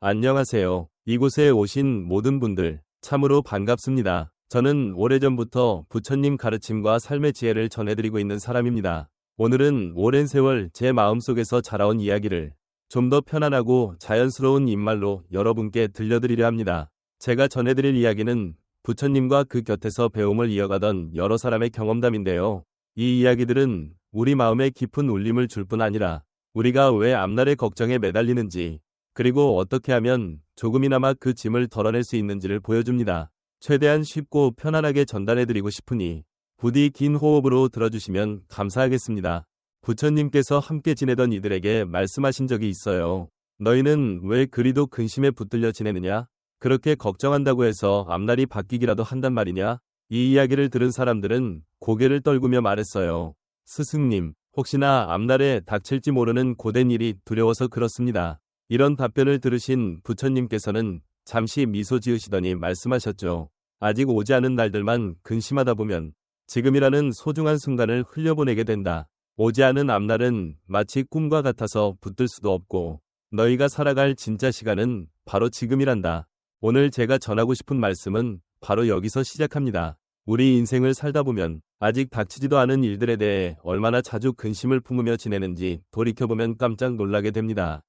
안녕하세요. 이곳에 오신 모든 분들, 참으로 반갑습니다. 저는 오래전부터 부처님 가르침과 삶의 지혜를 전해드리고 있는 사람입니다. 오늘은 오랜 세월 제 마음속에서 자라온 이야기를 좀 더 편안하고 자연스러운 입말로 여러분께 들려드리려 합니다. 제가 전해드릴 이야기는 부처님과 그 곁에서 배움을 이어가던 여러 사람의 경험담인데요. 이 이야기들은 우리 마음에 깊은 울림을 줄 뿐 아니라 우리가 왜 앞날의 걱정에 매달리는지, 그리고 어떻게 하면 조금이나마 그 짐을 덜어낼 수 있는지를 보여줍니다. 최대한 쉽고 편안하게 전달해드리고 싶으니 부디 긴 호흡으로 들어주시면 감사하겠습니다. 부처님께서 함께 지내던 이들에게 말씀하신 적이 있어요. 너희는 왜 그리도 근심에 붙들려 지내느냐? 그렇게 걱정한다고 해서 앞날이 바뀌기라도 한단 말이냐? 이 이야기를 들은 사람들은 고개를 떨구며 말했어요. 스승님, 혹시나 앞날에 닥칠지 모르는 고된 일이 두려워서 그렇습니다. 이런 답변을 들으신 부처님께서는 잠시 미소 지으시더니 말씀하셨죠. 아직 오지 않은 날들만 근심하다 보면 지금이라는 소중한 순간을 흘려보내게 된다. 오지 않은 앞날은 마치 꿈과 같아서 붙들 수도 없고 너희가 살아갈 진짜 시간은 바로 지금이란다. 오늘 제가 전하고 싶은 말씀은 바로 여기서 시작합니다. 우리 인생을 살다 보면 아직 닥치지도 않은 일들에 대해 얼마나 자주 근심을 품으며 지내는지 돌이켜보면 깜짝 놀라게 됩니다.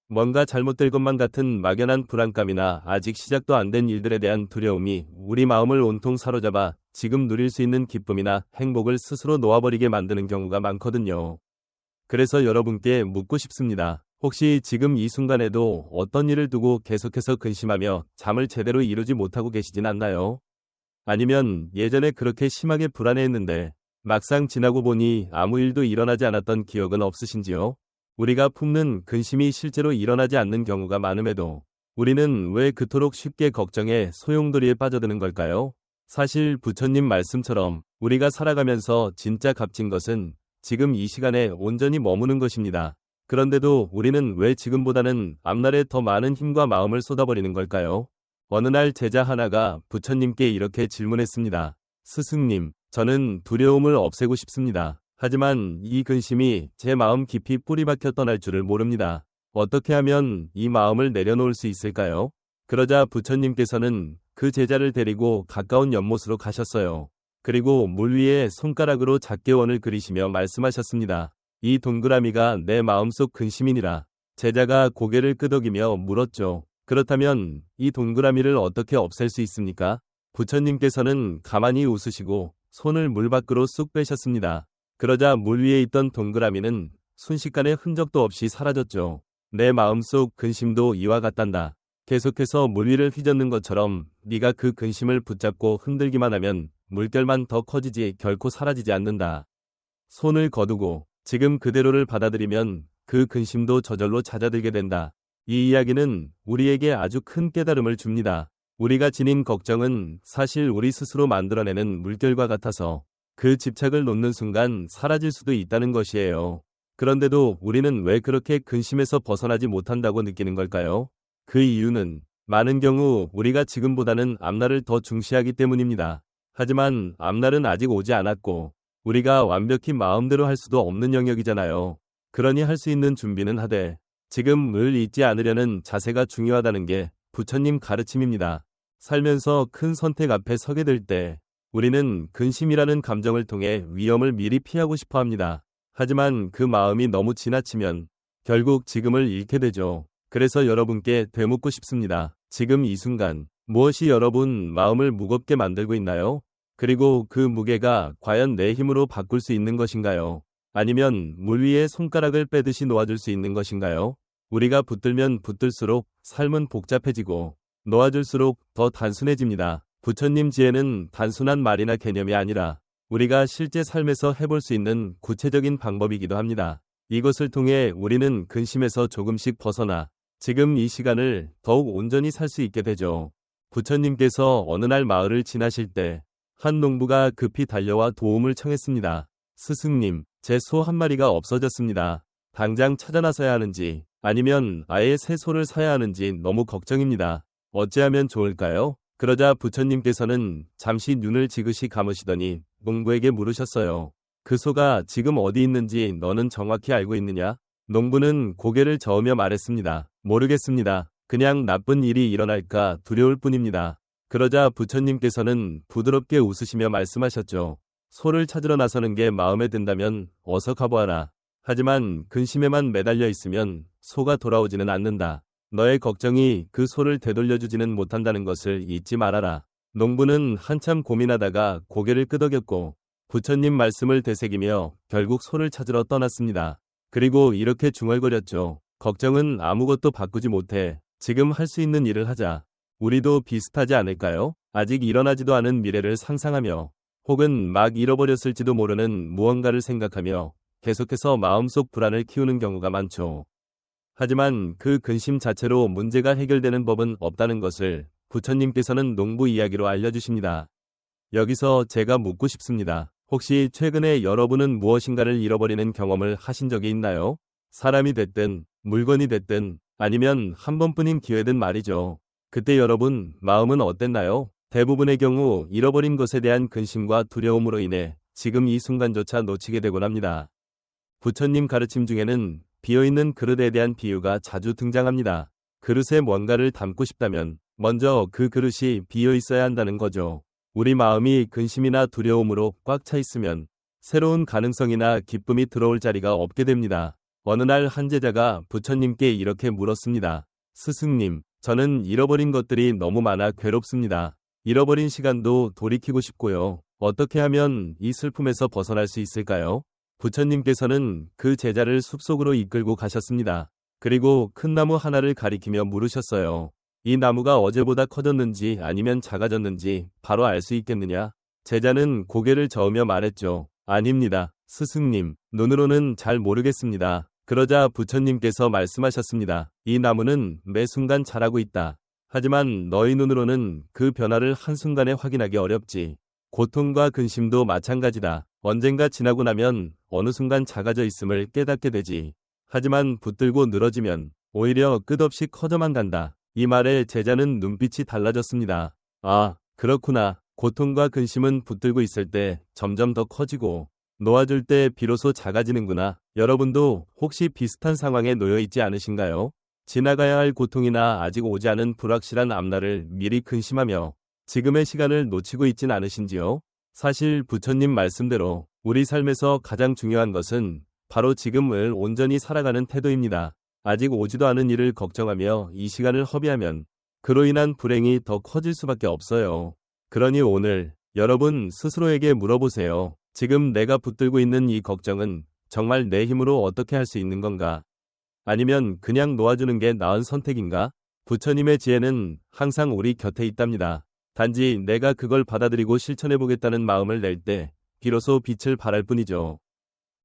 뭔가 잘못될 것만 같은 막연한 불안감이나 아직 시작도 안 된 일들에 대한 두려움이 우리 마음을 온통 사로잡아 지금 누릴 수 있는 기쁨이나 행복을 스스로 놓아버리게 만드는 경우가 많거든요. 그래서 여러분께 묻고 싶습니다. 혹시 지금 이 순간에도 어떤 일을 두고 계속해서 근심하며 잠을 제대로 이루지 못하고 계시진 않나요? 아니면 예전에 그렇게 심하게 불안해했는데 막상 지나고 보니 아무 일도 일어나지 않았던 기억은 없으신지요? 우리가 품는 근심이 실제로 일어나지 않는 경우가 많음에도 우리는 왜 그토록 쉽게 걱정에 소용돌이에 빠져드는 걸까요? 사실 부처님 말씀처럼 우리가 살아가면서 진짜 값진 것은 지금 이 시간에 온전히 머무는 것입니다. 그런데도 우리는 왜 지금보다는 앞날에 더 많은 힘과 마음을 쏟아버리는 걸까요? 어느 날 제자 하나가 부처님께 이렇게 질문했습니다. 스승님, 저는 두려움을 없애고 싶습니다. 하지만 이 근심이 제 마음 깊이 뿌리박혀 떠날 줄을 모릅니다. 어떻게 하면 이 마음을 내려놓을 수 있을까요? 그러자 부처님께서는 그 제자를 데리고 가까운 연못으로 가셨어요. 그리고 물 위에 손가락으로 작게 원을 그리시며 말씀하셨습니다. 이 동그라미가 내 마음속 근심이니라. 제자가 고개를 끄덕이며 물었죠. 그렇다면 이 동그라미를 어떻게 없앨 수 있습니까? 부처님께서는 가만히 웃으시고 손을 물 밖으로 쑥 빼셨습니다. 그러자 물 위에 있던 동그라미는 순식간에 흔적도 없이 사라졌죠. 내 마음속 근심도 이와 같단다. 계속해서 물 위를 휘젓는 것처럼 네가 그 근심을 붙잡고 흔들기만 하면 물결만 더 커지지 결코 사라지지 않는다. 손을 거두고 지금 그대로를 받아들이면 그 근심도 저절로 잦아들게 된다. 이 이야기는 우리에게 아주 큰 깨달음을 줍니다. 우리가 지닌 걱정은 사실 우리 스스로 만들어내는 물결과 같아서 그 집착을 놓는 순간 사라질 수도 있다는 것이에요. 그런데도 우리는 왜 그렇게 근심에서 벗어나지 못한다고 느끼는 걸까요? 그 이유는 많은 경우 우리가 지금보다는 앞날을 더 중시하기 때문입니다. 하지만 앞날은 아직 오지 않았고 우리가 완벽히 마음대로 할 수도 없는 영역이잖아요. 그러니 할 수 있는 준비는 하되 지금을 잊지 않으려는 자세가 중요하다는 게 부처님 가르침입니다. 살면서 큰 선택 앞에 서게 될 때 우리는 근심이라는 감정을 통해 위험을 미리 피하고 싶어 합니다. 하지만 그 마음이 너무 지나치면 결국 지금을 잃게 되죠. 그래서 여러분께 되묻고 싶습니다. 지금 이 순간 무엇이 여러분 마음을 무겁게 만들고 있나요? 그리고 그 무게가 과연 내 힘으로 바꿀 수 있는 것인가요? 아니면 물 위에 손가락을 빼듯이 놓아줄 수 있는 것인가요? 우리가 붙들면 붙들수록 삶은 복잡해지고 놓아줄수록 더 단순해집니다. 부처님 지혜는 단순한 말이나 개념이 아니라 우리가 실제 삶에서 해볼 수 있는 구체적인 방법이기도 합니다. 이것을 통해 우리는 근심에서 조금씩 벗어나 지금 이 시간을 더욱 온전히 살 수 있게 되죠. 부처님께서 어느 날 마을을 지나실 때 한 농부가 급히 달려와 도움을 청했습니다. 스승님, 제 소 한 마리가 없어졌습니다. 당장 찾아 나서야 하는지 아니면 아예 새 소를 사야 하는지 너무 걱정입니다. 어찌하면 좋을까요? 그러자 부처님께서는 잠시 눈을 지그시 감으시더니 농부에게 물으셨어요. 그 소가 지금 어디 있는지 너는 정확히 알고 있느냐? 농부는 고개를 저으며 말했습니다. 모르겠습니다. 그냥 나쁜 일이 일어날까 두려울 뿐입니다. 그러자 부처님께서는 부드럽게 웃으시며 말씀하셨죠. 소를 찾으러 나서는 게 마음에 든다면 어서 가보아라. 하지만 근심에만 매달려 있으면 소가 돌아오지는 않는다. 너의 걱정이 그 소를 되돌려주지는 못한다는 것을 잊지 말아라. 농부는 한참 고민하다가 고개를 끄덕였고 부처님 말씀을 되새기며 결국 소를 찾으러 떠났습니다. 그리고 이렇게 중얼거렸죠. 걱정은 아무것도 바꾸지 못해. 지금 할 수 있는 일을 하자. 우리도 비슷하지 않을까요? 아직 일어나지도 않은 미래를 상상하며 혹은 막 잃어버렸을지도 모르는 무언가를 생각하며 계속해서 마음속 불안을 키우는 경우가 많죠. 하지만 그 근심 자체로 문제가 해결되는 법은 없다는 것을 부처님께서는 농부 이야기로 알려주십니다. 여기서 제가 묻고 싶습니다. 혹시 최근에 여러분은 무엇인가를 잃어버리는 경험을 하신 적이 있나요? 사람이 됐든 물건이 됐든 아니면 한 번뿐인 기회든 말이죠. 그때 여러분 마음은 어땠나요? 대부분의 경우 잃어버린 것에 대한 근심과 두려움으로 인해 지금 이 순간조차 놓치게 되곤 합니다. 부처님 가르침 중에는 비어있는 그릇에 대한 비유가 자주 등장합니다. 그릇에 뭔가를 담고 싶다면 먼저 그 그릇이 비어 있어야 한다는 거죠. 우리 마음이 근심이나 두려움으로 꽉 차 있으면 새로운 가능성이나 기쁨이 들어올 자리가 없게 됩니다. 어느 날 한 제자가 부처님께 이렇게 물었습니다. 스승님, 저는 잃어버린 것들이 너무 많아 괴롭습니다. 잃어버린 시간도 돌이키고 싶고요. 어떻게 하면 이 슬픔에서 벗어날 수 있을까요? 부처님께서는 그 제자를 숲속으로 이끌고 가셨습니다. 그리고 큰 나무 하나를 가리키며 물으셨어요. 이 나무가 어제보다 커졌는지 아니면 작아졌는지 바로 알 수 있겠느냐? 제자는 고개를 저으며 말했죠. 아닙니다. 스승님, 눈으로는 잘 모르겠습니다. 그러자 부처님께서 말씀하셨습니다. 이 나무는 매 순간 자라고 있다. 하지만 너희 눈으로는 그 변화를 한순간에 확인하기 어렵지. 고통과 근심도 마찬가지다. 언젠가 지나고 나면 어느 순간 작아져 있음을 깨닫게 되지. 하지만 붙들고 늘어지면 오히려 끝없이 커져만 간다. 이 말에 제자는 눈빛이 달라졌습니다. 아, 그렇구나. 고통과 근심은 붙들고 있을 때 점점 더 커지고 놓아줄 때 비로소 작아지는구나. 여러분도 혹시 비슷한 상황에 놓여 있지 않으신가요? 지나가야 할 고통이나 아직 오지 않은 불확실한 앞날을 미리 근심하며 지금의 시간을 놓치고 있진 않으신지요? 사실 부처님 말씀대로 우리 삶에서 가장 중요한 것은 바로 지금을 온전히 살아가는 태도입니다. 아직 오지도 않은 일을 걱정하며 이 시간을 허비하면 그로 인한 불행이 더 커질 수밖에 없어요. 그러니 오늘 여러분 스스로에게 물어보세요. 지금 내가 붙들고 있는 이 걱정은 정말 내 힘으로 어떻게 할 수 있는 건가? 아니면 그냥 놓아주는 게 나은 선택인가? 부처님의 지혜는 항상 우리 곁에 있답니다. 단지 내가 그걸 받아들이고 실천해보겠다는 마음을 낼 때 비로소 빛을 발할 뿐이죠.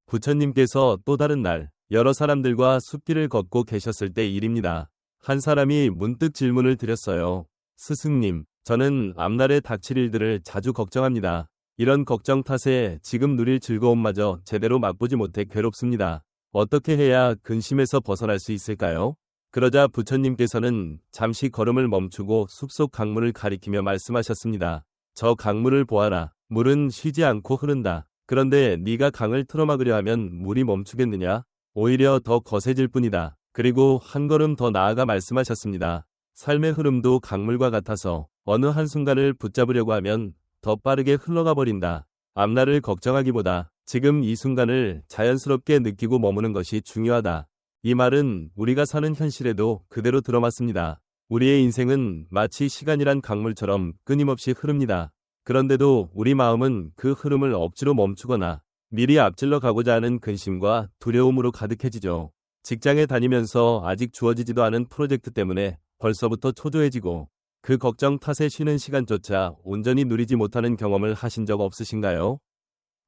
부처님께서 또 다른 날 여러 사람들과 숲길을 걷고 계셨을 때 일입니다. 한 사람이 문득 질문을 드렸어요. 스승님, 저는 앞날에 닥칠 일들을 자주 걱정합니다. 이런 걱정 탓에 지금 누릴 즐거움마저 제대로 맛보지 못해 괴롭습니다. 어떻게 해야 근심에서 벗어날 수 있을까요? 그러자 부처님께서는 잠시 걸음을 멈추고 숲속 강물을 가리키며 말씀하셨습니다. 저 강물을 보아라. 물은 쉬지 않고 흐른다. 그런데 네가 강을 틀어막으려 하면 물이 멈추겠느냐? 오히려 더 거세질 뿐이다. 그리고 한 걸음 더 나아가 말씀하셨습니다. 삶의 흐름도 강물과 같아서 어느 한순간을 붙잡으려고 하면 더 빠르게 흘러가 버린다. 앞날을 걱정하기보다 지금 이 순간을 자연스럽게 느끼고 머무는 것이 중요하다. 이 말은 우리가 사는 현실에도 그대로 들어맞습니다. 우리의 인생은 마치 시간이란 강물처럼 끊임없이 흐릅니다. 그런데도 우리 마음은 그 흐름을 억지로 멈추거나 미리 앞질러 가고자 하는 근심과 두려움으로 가득해지죠. 직장에 다니면서 아직 주어지지도 않은 프로젝트 때문에 벌써부터 초조해지고 그 걱정 탓에 쉬는 시간조차 온전히 누리지 못하는 경험을 하신 적 없으신가요?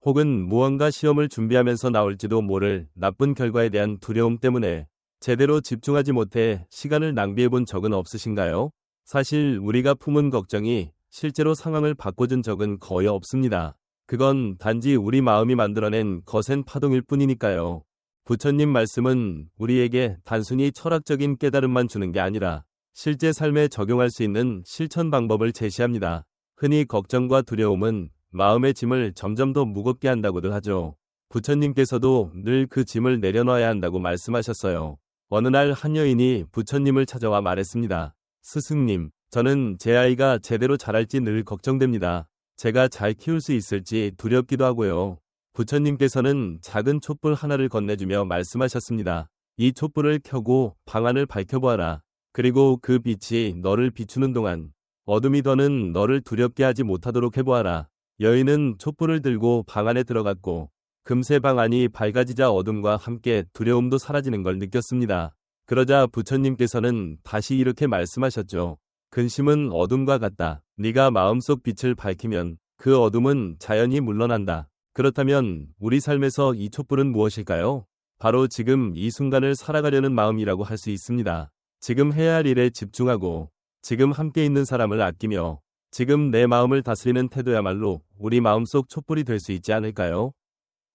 혹은 무언가 시험을 준비하면서 나올지도 모를 나쁜 결과에 대한 두려움 때문에 제대로 집중하지 못해 시간을 낭비해 본 적은 없으신가요? 사실 우리가 품은 걱정이 실제로 상황을 바꿔준 적은 거의 없습니다. 그건 단지 우리 마음이 만들어낸 거센 파동일 뿐이니까요. 부처님 말씀은 우리에게 단순히 철학적인 깨달음만 주는 게 아니라 실제 삶에 적용할 수 있는 실천 방법을 제시합니다. 흔히 걱정과 두려움은 마음의 짐을 점점 더 무겁게 한다고들 하죠. 부처님께서도 늘 그 짐을 내려놔야 한다고 말씀하셨어요. 어느 날 한 여인이 부처님을 찾아와 말했습니다. 스승님, 저는 제 아이가 제대로 자랄지 늘 걱정됩니다. 제가 잘 키울 수 있을지 두렵기도 하고요. 부처님께서는 작은 촛불 하나를 건네주며 말씀하셨습니다. 이 촛불을 켜고 방 안을 밝혀보아라. 그리고 그 빛이 너를 비추는 동안 어둠이 더는 너를 두렵게 하지 못하도록 해보아라. 여인은 촛불을 들고 방 안에 들어갔고 금세 방 안이 밝아지자 어둠과 함께 두려움도 사라지는 걸 느꼈습니다. 그러자 부처님께서는 다시 이렇게 말씀하셨죠. 근심은 어둠과 같다. 네가 마음속 빛을 밝히면 그 어둠은 자연히 물러난다. 그렇다면 우리 삶에서 이 촛불은 무엇일까요? 바로 지금 이 순간을 살아가려는 마음이라고 할 수 있습니다. 지금 해야 할 일에 집중하고 지금 함께 있는 사람을 아끼며 지금 내 마음을 다스리는 태도야말로 우리 마음속 촛불이 될 수 있지 않을까요?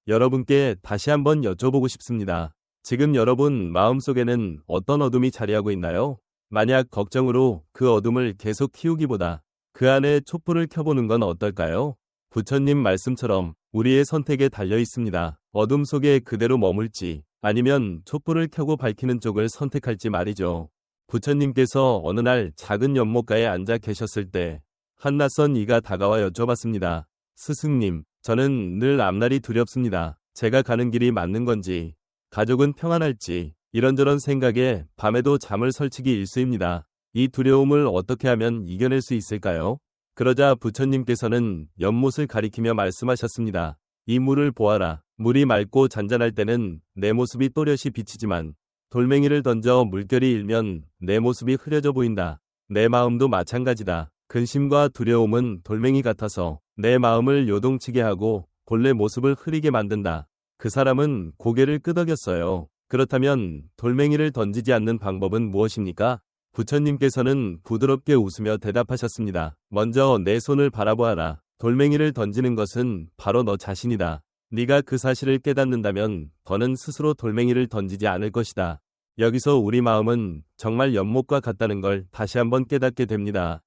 여러분께 다시 한번 여쭤보고 싶습니다. 지금 여러분 마음속에는 어떤 어둠이 자리하고 있나요? 만약 걱정으로 그 어둠을 계속 키우기보다 그 안에 촛불을 켜보는 건 어떨까요? 부처님 말씀처럼 우리의 선택에 달려 있습니다. 어둠 속에 그대로 머물지 아니면 촛불을 켜고 밝히는 쪽을 선택할지 말이죠. 부처님께서 어느 날 작은 연못가에 앉아 계셨을 때 한 낯선 이가 다가와 여쭤봤습니다. 스승님, 저는 늘 앞날이 두렵습니다. 제가 가는 길이 맞는 건지, 가족은 평안할지, 이런저런 생각에 밤에도 잠을 설치기 일쑤입니다. 이 두려움을 어떻게 하면 이겨낼 수 있을까요? 그러자 부처님께서는 연못을 가리키며 말씀하셨습니다. 이 물을 보아라. 물이 맑고 잔잔할 때는 내 모습이 또렷이 비치지만 돌멩이를 던져 물결이 일면 내 모습이 흐려져 보인다. 내 마음도 마찬가지다. 근심과 두려움은 돌멩이 같아서 내 마음을 요동치게 하고 본래 모습을 흐리게 만든다. 그 사람은 고개를 끄덕였어요. 그렇다면 돌멩이를 던지지 않는 방법은 무엇입니까? 부처님께서는 부드럽게 웃으며 대답하셨습니다. 먼저 내 손을 바라보아라. 돌멩이를 던지는 것은 바로 너 자신이다. 네가 그 사실을 깨닫는다면 더는 스스로 돌멩이를 던지지 않을 것이다. 여기서 우리 마음은 정말 연못과 같다는 걸 다시 한번 깨닫게 됩니다.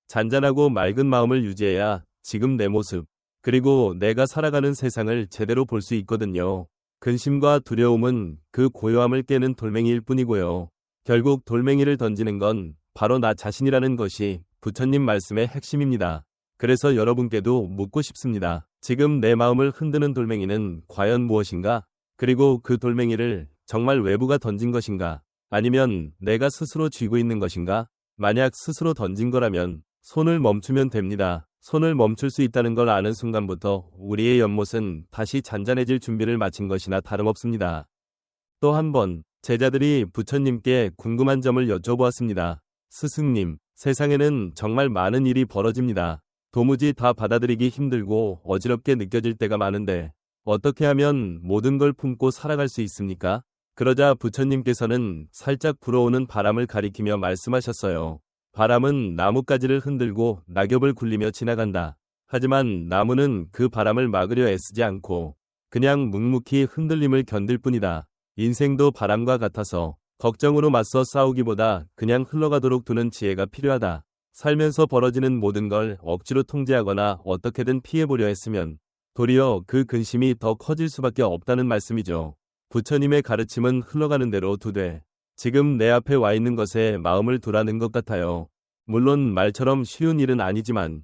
잔잔하고 맑은 마음을 유지해야 지금 내 모습, 그리고 내가 살아가는 세상을 제대로 볼 수 있거든요. 근심과 두려움은 그 고요함을 깨는 돌멩이일 뿐이고요. 결국 돌멩이를 던지는 건 바로 나 자신이라는 것이 부처님 말씀의 핵심입니다. 그래서 여러분께도 묻고 싶습니다. 지금 내 마음을 흔드는 돌멩이는 과연 무엇인가? 그리고 그 돌멩이를 정말 외부가 던진 것인가? 아니면 내가 스스로 쥐고 있는 것인가? 만약 스스로 던진 거라면 손을 멈추면 됩니다. 손을 멈출 수 있다는 걸 아는 순간부터 우리의 연못은 다시 잔잔해질 준비를 마친 것이나 다름없습니다. 또 한 번 제자들이 부처님께 궁금한 점을 여쭤보았습니다. 스승님, 세상에는 정말 많은 일이 벌어집니다. 도무지 다 받아들이기 힘들고 어지럽게 느껴질 때가 많은데 어떻게 하면 모든 걸 품고 살아갈 수 있습니까? 그러자 부처님께서는 살짝 불어오는 바람을 가리키며 말씀하셨어요. 바람은 나뭇가지를 흔들고 낙엽을 굴리며 지나간다. 하지만 나무는 그 바람을 막으려 애쓰지 않고 그냥 묵묵히 흔들림을 견딜 뿐이다. 인생도 바람과 같아서 걱정으로 맞서 싸우기보다 그냥 흘러가도록 두는 지혜가 필요하다. 살면서 벌어지는 모든 걸 억지로 통제하거나 어떻게든 피해보려 했으면 도리어 그 근심이 더 커질 수밖에 없다는 말씀이죠. 부처님의 가르침은 흘러가는 대로 두되 지금 내 앞에 와 있는 것에 마음을 두라는 것 같아요. 물론 말처럼 쉬운 일은 아니지만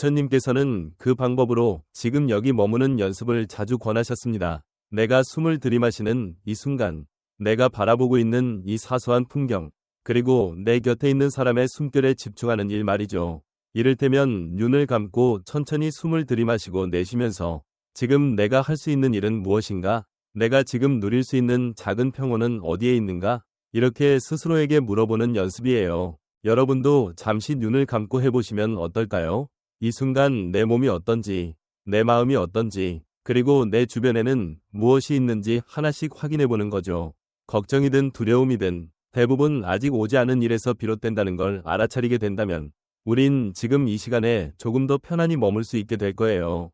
부처님께서는 그 방법으로 지금 여기 머무는 연습을 자주 권하셨습니다. 내가 숨을 들이마시는 이 순간, 내가 바라보고 있는 이 사소한 풍경, 그리고 내 곁에 있는 사람의 숨결에 집중하는 일 말이죠. 이를테면 눈을 감고 천천히 숨을 들이마시고 내쉬면서 지금 내가 할 수 있는 일은 무엇인가? 내가 지금 누릴 수 있는 작은 평온은 어디에 있는가? 이렇게 스스로에게 물어보는 연습이에요. 여러분도 잠시 눈을 감고 해보시면 어떨까요? 이 순간 내 몸이 어떤지, 내 마음이 어떤지, 그리고 내 주변에는 무엇이 있는지 하나씩 확인해보는 거죠. 걱정이든 두려움이든 대부분 아직 오지 않은 일에서 비롯된다는 걸 알아차리게 된다면 우린 지금 이 시간에 조금 더 편안히 머물 수 있게 될 거예요.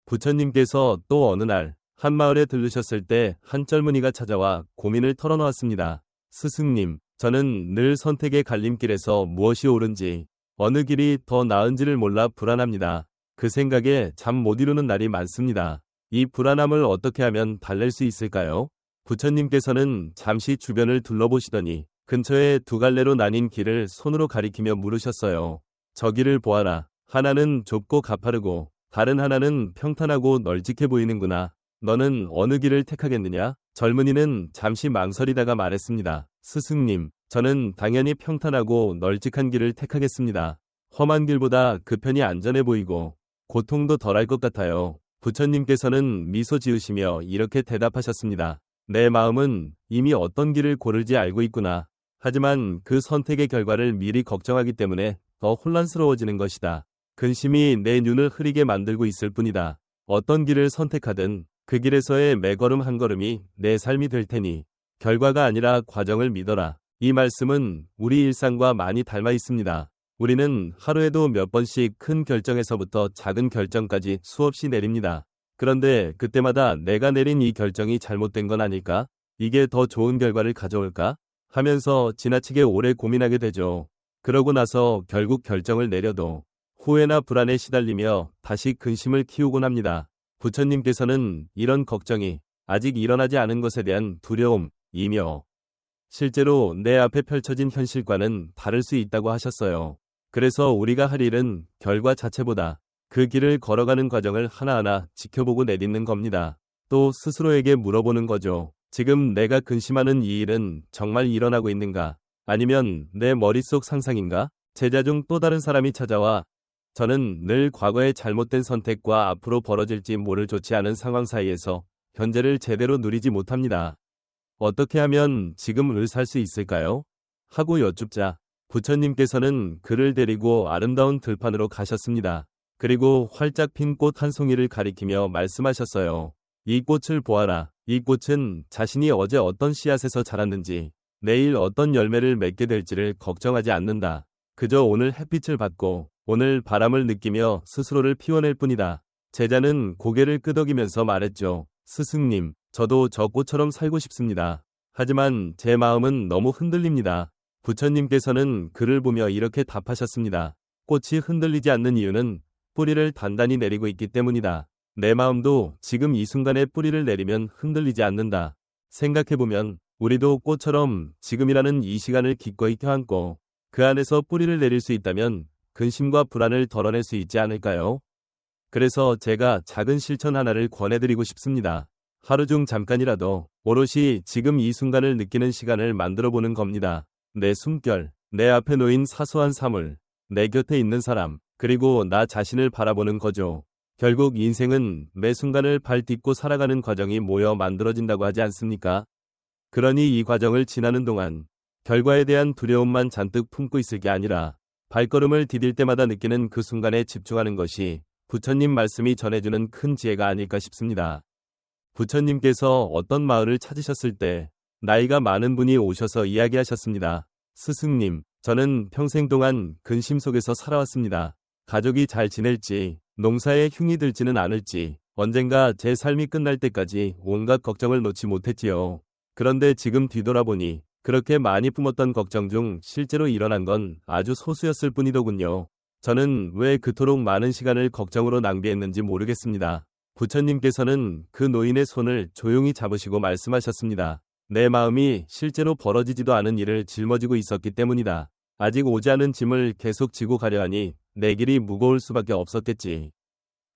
부처님께서 또 어느 날 한 마을에 들르셨을 때 한 젊은이가 찾아와 고민을 털어놓았습니다. 스승님, 저는 늘 선택의 갈림길에서 무엇이 옳은지, 어느 길이 더 나은지를 몰라 불안합니다. 그 생각에 잠 못 이루는 날이 많습니다. 이 불안함을 어떻게 하면 달랠 수 있을까요? 부처님께서는 잠시 주변을 둘러보시더니 근처에 두 갈래로 나뉜 길을 손으로 가리키며 물으셨어요. 저 길을 보아라. 하나는 좁고 가파르고 다른 하나는 평탄하고 널찍해 보이는구나. 너는 어느 길을 택하겠느냐? 젊은이는 잠시 망설이다가 말했습니다. 스승님, 저는 당연히 평탄하고 널찍한 길을 택하겠습니다. 험한 길보다 그 편이 안전해 보이고 고통도 덜할 것 같아요. 부처님께서는 미소 지으시며 이렇게 대답하셨습니다. 내 마음은 이미 어떤 길을 고를지 알고 있구나. 하지만 그 선택의 결과를 미리 걱정하기 때문에 더 혼란스러워지는 것이다. 근심이 내 눈을 흐리게 만들고 있을 뿐이다. 어떤 길을 선택하든 그 길에서의 매걸음 한 걸음이 내 삶이 될 테니 결과가 아니라 과정을 믿어라. 이 말씀은 우리 일상과 많이 닮아 있습니다. 우리는 하루에도 몇 번씩 큰 결정에서부터 작은 결정까지 수없이 내립니다. 그런데 그때마다 내가 내린 이 결정이 잘못된 건 아닐까? 이게 더 좋은 결과를 가져올까? 하면서 지나치게 오래 고민하게 되죠. 그러고 나서 결국 결정을 내려도 후회나 불안에 시달리며 다시 근심을 키우곤 합니다. 부처님께서는 이런 걱정이 아직 일어나지 않은 것에 대한 두려움이며 실제로 내 앞에 펼쳐진 현실과는 다를 수 있다고 하셨어요. 그래서 우리가 할 일은 결과 자체보다 그 길을 걸어가는 과정을 하나하나 지켜보고 내딛는 겁니다. 또 스스로에게 물어보는 거죠. 지금 내가 근심하는 이 일은 정말 일어나고 있는가? 아니면 내 머릿속 상상인가? 제자 중 또 다른 사람이 찾아와 저는 늘 과거의 잘못된 선택과 앞으로 벌어질지 모를 좋지 않은 상황 사이에서 현재를 제대로 누리지 못합니다. 어떻게 하면 지금을 살 수 있을까요? 하고 여쭙자 부처님께서는 그를 데리고 아름다운 들판으로 가셨습니다. 그리고 활짝 핀 꽃 한 송이를 가리키며 말씀하셨어요. 이 꽃을 보아라. 이 꽃은 자신이 어제 어떤 씨앗에서 자랐는지 내일 어떤 열매를 맺게 될지를 걱정하지 않는다. 그저 오늘 햇빛을 받고 오늘 바람을 느끼며 스스로를 피워낼 뿐이다. 제자는 고개를 끄덕이면서 말했죠. 스승님, 저도 저 꽃처럼 살고 싶습니다. 하지만 제 마음은 너무 흔들립니다. 부처님께서는 그를 보며 이렇게 답하셨습니다. 꽃이 흔들리지 않는 이유는 뿌리를 단단히 내리고 있기 때문이다. 내 마음도 지금 이 순간에 뿌리를 내리면 흔들리지 않는다. 생각해보면 우리도 꽃처럼 지금이라는 이 시간을 기꺼이 껴안고 그 안에서 뿌리를 내릴 수 있다면 근심과 불안을 덜어낼 수 있지 않을까요? 그래서 제가 작은 실천 하나를 권해드리고 싶습니다. 하루 중 잠깐이라도 오롯이 지금 이 순간을 느끼는 시간을 만들어보는 겁니다. 내 숨결, 내 앞에 놓인 사소한 사물, 내 곁에 있는 사람, 그리고 나 자신을 바라보는 거죠. 결국 인생은 매 순간을 발딛고 살아가는 과정이 모여 만들어진다고 하지 않습니까? 그러니 이 과정을 지나는 동안 결과에 대한 두려움만 잔뜩 품고 있을 게 아니라 발걸음을 디딜 때마다 느끼는 그 순간에 집중하는 것이 부처님 말씀이 전해주는 큰 지혜가 아닐까 싶습니다. 부처님께서 어떤 마을을 찾으셨을 때 나이가 많은 분이 오셔서 이야기하셨습니다. 스승님, 저는 평생 동안 근심 속에서 살아왔습니다. 가족이 잘 지낼지, 농사에 흉이 들지는 않을지, 언젠가 제 삶이 끝날 때까지 온갖 걱정을 놓지 못했지요. 그런데 지금 뒤돌아보니 그렇게 많이 품었던 걱정 중 실제로 일어난 건 아주 소수였을 뿐이더군요. 저는 왜 그토록 많은 시간을 걱정으로 낭비했는지 모르겠습니다. 부처님께서는 그 노인의 손을 조용히 잡으시고 말씀하셨습니다. 내 마음이 실제로 벌어지지도 않은 일을 짊어지고 있었기 때문이다. 아직 오지 않은 짐을 계속 지고 가려 하니 내 길이 무거울 수밖에 없었겠지.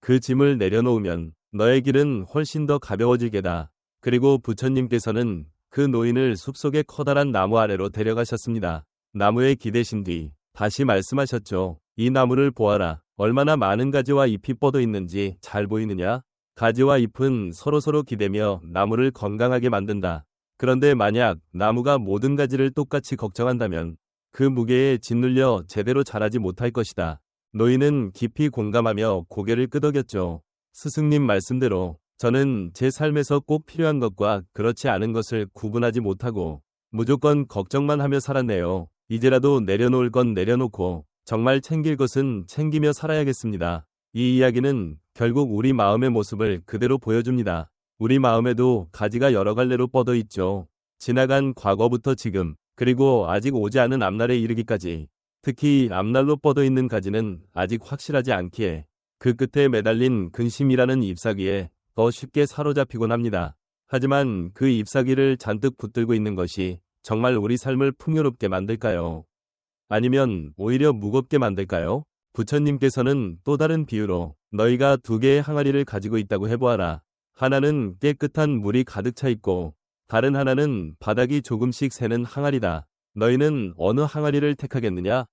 그 짐을 내려놓으면 너의 길은 훨씬 더 가벼워질 게다. 그리고 부처님께서는 그 노인을 숲속의 커다란 나무 아래로 데려가셨습니다. 나무에 기대신 뒤 다시 말씀하셨죠. 이 나무를 보아라. 얼마나 많은 가지와 잎이 뻗어 있는지 잘 보이느냐? 가지와 잎은 서로서로 기대며 나무를 건강하게 만든다. 그런데 만약 나무가 모든 가지를 똑같이 걱정한다면 그 무게에 짓눌려 제대로 자라지 못할 것이다. 노인은 깊이 공감하며 고개를 끄덕였죠. 스승님 말씀대로 저는 제 삶에서 꼭 필요한 것과 그렇지 않은 것을 구분하지 못하고 무조건 걱정만 하며 살았네요. 이제라도 내려놓을 건 내려놓고 정말 챙길 것은 챙기며 살아야겠습니다. 이 이야기는 결국 우리 마음의 모습을 그대로 보여줍니다. 우리 마음에도 가지가 여러 갈래로 뻗어 있죠. 지나간 과거부터 지금, 그리고 아직 오지 않은 앞날에 이르기까지. 특히 앞날로 뻗어 있는 가지는 아직 확실하지 않기에 그 끝에 매달린 근심이라는 잎사귀에 더 쉽게 사로잡히곤 합니다. 하지만 그 잎사귀를 잔뜩 붙들고 있는 것이 정말 우리 삶을 풍요롭게 만들까요? 아니면 오히려 무겁게 만들까요? 부처님께서는 또 다른 비유로 너희가 두 개의 항아리를 가지고 있다고 해보아라. 하나는 깨끗한 물이 가득 차 있고 다른 하나는 바닥이 조금씩 새는 항아리다. 너희는 어느 항아리를 택하겠느냐?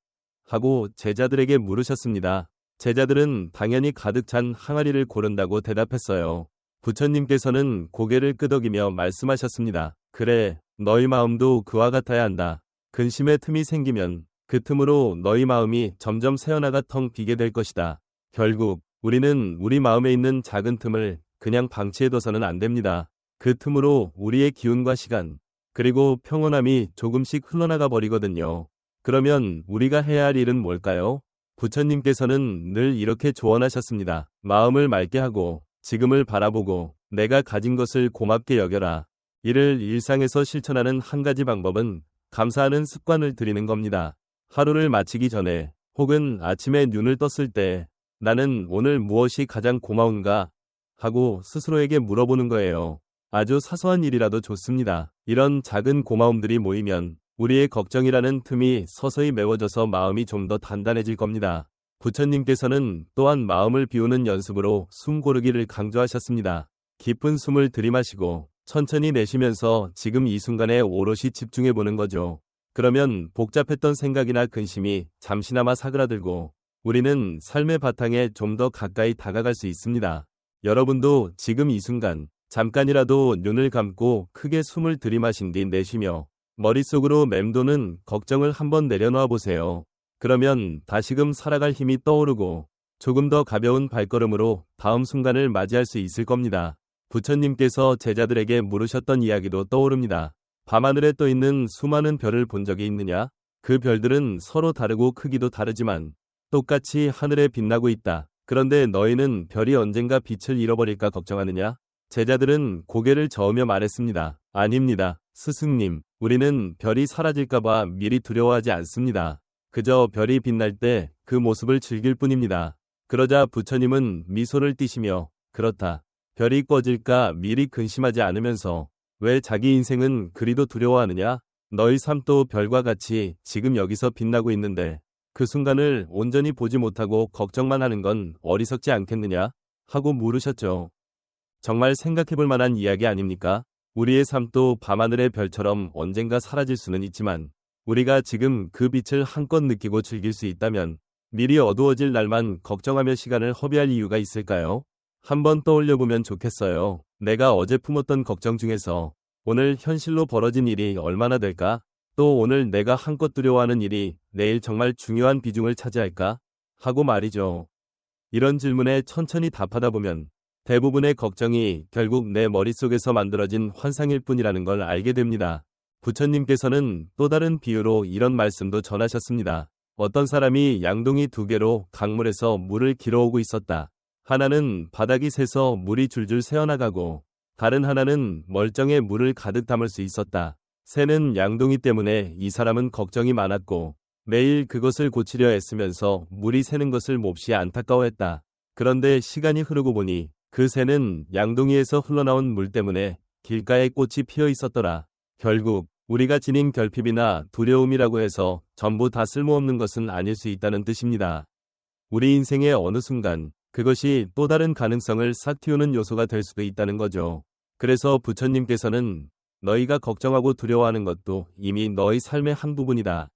하고 제자들에게 물으셨습니다. 제자들은 당연히 가득 찬 항아리를 고른다고 대답했어요. 부처님께서는 고개를 끄덕이며 말씀하셨습니다. 그래, 너희 마음도 그와 같아야 한다. 근심의 틈이 생기면 그 틈으로 너희 마음이 점점 새어나가 텅 비게 될 것이다. 결국 우리는 우리 마음에 있는 작은 틈을 그냥 방치해둬서는 안 됩니다. 그 틈으로 우리의 기운과 시간, 그리고 평온함이 조금씩 흘러나가 버리거든요. 그러면 우리가 해야 할 일은 뭘까요? 부처님께서는 늘 이렇게 조언하셨습니다. 마음을 맑게 하고 지금을 바라보고 내가 가진 것을 고맙게 여겨라. 이를 일상에서 실천하는 한 가지 방법은 감사하는 습관을 들이는 겁니다. 하루를 마치기 전에 혹은 아침에 눈을 떴을 때 나는 오늘 무엇이 가장 고마운가 하고 스스로에게 물어보는 거예요. 아주 사소한 일이라도 좋습니다. 이런 작은 고마움들이 모이면 우리의 걱정이라는 틈이 서서히 메워져서 마음이 좀 더 단단해질 겁니다. 부처님께서는 또한 마음을 비우는 연습으로 숨 고르기를 강조하셨습니다. 깊은 숨을 들이마시고 천천히 내쉬면서 지금 이 순간에 오롯이 집중해 보는 거죠. 그러면 복잡했던 생각이나 근심이 잠시나마 사그라들고 우리는 삶의 바탕에 좀 더 가까이 다가갈 수 있습니다. 여러분도 지금 이 순간 잠깐이라도 눈을 감고 크게 숨을 들이마신 뒤 내쉬며 머릿속으로 맴도는 걱정을 한번 내려놓아 보세요. 그러면 다시금 살아갈 힘이 떠오르고 조금 더 가벼운 발걸음으로 다음 순간을 맞이할 수 있을 겁니다. 부처님께서 제자들에게 물으셨던 이야기도 떠오릅니다. 밤하늘에 떠 있는 수많은 별을 본 적이 있느냐? 그 별들은 서로 다르고 크기도 다르지만 똑같이 하늘에 빛나고 있다. 그런데 너희는 별이 언젠가 빛을 잃어버릴까 걱정하느냐? 제자들은 고개를 저으며 말했습니다. 아닙니다. 스승님, 우리는 별이 사라질까봐 미리 두려워하지 않습니다. 그저 별이 빛날 때 그 모습을 즐길 뿐입니다. 그러자 부처님은 미소를 띠시며 그렇다. 별이 꺼질까 미리 근심하지 않으면서 왜 자기 인생은 그리도 두려워하느냐? 너희 삶도 별과 같이 지금 여기서 빛나고 있는데 그 순간을 온전히 보지 못하고 걱정만 하는 건 어리석지 않겠느냐? 하고 물으셨죠. 정말 생각해볼 만한 이야기 아닙니까? 우리의 삶도 밤하늘의 별처럼 언젠가 사라질 수는 있지만 우리가 지금 그 빛을 한껏 느끼고 즐길 수 있다면 미리 어두워질 날만 걱정하며 시간을 허비할 이유가 있을까요? 한번 떠올려보면 좋겠어요. 내가 어제 품었던 걱정 중에서 오늘 현실로 벌어진 일이 얼마나 될까? 또 오늘 내가 한껏 두려워하는 일이 내일 정말 중요한 비중을 차지할까? 하고 말이죠. 이런 질문에 천천히 답하다 보면 대부분의 걱정이 결국 내 머릿속에서 만들어진 환상일 뿐이라는 걸 알게 됩니다. 부처님께서는 또 다른 비유로 이런 말씀도 전하셨습니다. 어떤 사람이 양동이 두 개로 강물에서 물을 길어오고 있었다. 하나는 바닥이 새서 물이 줄줄 새어나가고 다른 하나는 멀쩡해 물을 가득 담을 수 있었다. 새는 양동이 때문에 이 사람은 걱정이 많았고 매일 그것을 고치려 애쓰면서 물이 새는 것을 몹시 안타까워했다. 그런데 시간이 흐르고 보니 그 새는 양동이에서 흘러나온 물 때문에 길가에 꽃이 피어 있었더라. 결국 우리가 지닌 결핍이나 두려움이라고 해서 전부 다 쓸모없는 것은 아닐 수 있다는 뜻입니다. 우리 인생의 어느 순간 그것이 또 다른 가능성을 싹 틔우는 요소가 될 수도 있다는 거죠. 그래서 부처님께서는 너희가 걱정하고 두려워하는 것도 이미 너희 삶의 한 부분이다.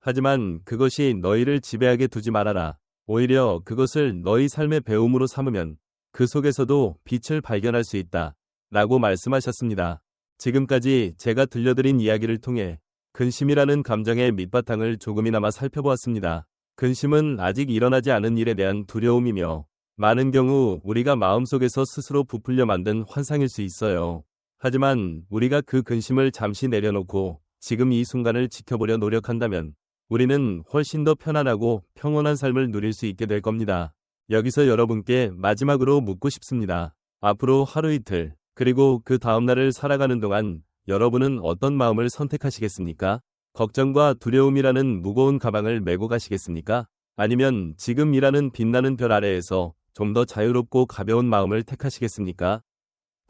하지만 그것이 너희를 지배하게 두지 말아라. 오히려 그것을 너희 삶의 배움으로 삼으면 그 속에서도 빛을 발견할 수 있다. 라고 말씀하셨습니다. 지금까지 제가 들려드린 이야기를 통해 근심이라는 감정의 밑바탕을 조금이나마 살펴보았습니다. 근심은 아직 일어나지 않은 일에 대한 두려움이며 많은 경우 우리가 마음속에서 스스로 부풀려 만든 환상일 수 있어요. 하지만 우리가 그 근심을 잠시 내려놓고 지금 이 순간을 지켜보려 노력한다면 우리는 훨씬 더 편안하고 평온한 삶을 누릴 수 있게 될 겁니다. 여기서 여러분께 마지막으로 묻고 싶습니다. 앞으로 하루 이틀 그리고 그 다음날을 살아가는 동안 여러분은 어떤 마음을 선택하시겠습니까? 걱정과 두려움이라는 무거운 가방을 메고 가시겠습니까? 아니면 지금 일하는 빛나는 별 아래에서 좀 더 자유롭고 가벼운 마음을 택하시겠습니까?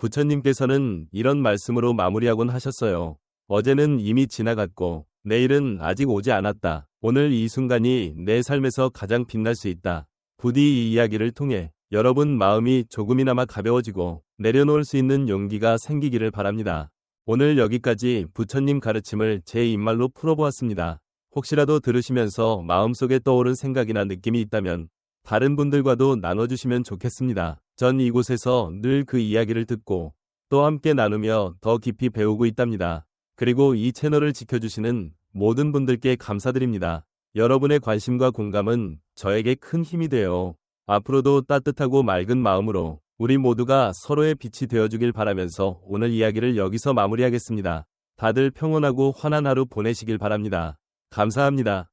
부처님께서는 이런 말씀으로 마무리하곤 하셨어요. 어제는 이미 지나갔고 내일은 아직 오지 않았다. 오늘 이 순간이 내 삶에서 가장 빛날 수 있다. 부디 이 이야기를 통해 여러분 마음이 조금이나마 가벼워지고 내려놓을 수 있는 용기가 생기기를 바랍니다. 오늘 여기까지 부처님 가르침을 제 입말로 풀어보았습니다. 혹시라도 들으시면서 마음속에 떠오른 생각이나 느낌이 있다면 다른 분들과도 나눠주시면 좋겠습니다. 전 이곳에서 늘 그 이야기를 듣고 또 함께 나누며 더 깊이 배우고 있답니다. 그리고 이 채널을 지켜주시는 모든 분들께 감사드립니다. 여러분의 관심과 공감은 저에게 큰 힘이 돼요. 앞으로도 따뜻하고 맑은 마음으로 우리 모두가 서로의 빛이 되어주길 바라면서 오늘 이야기를 여기서 마무리하겠습니다. 다들 평온하고 환한 하루 보내시길 바랍니다. 감사합니다.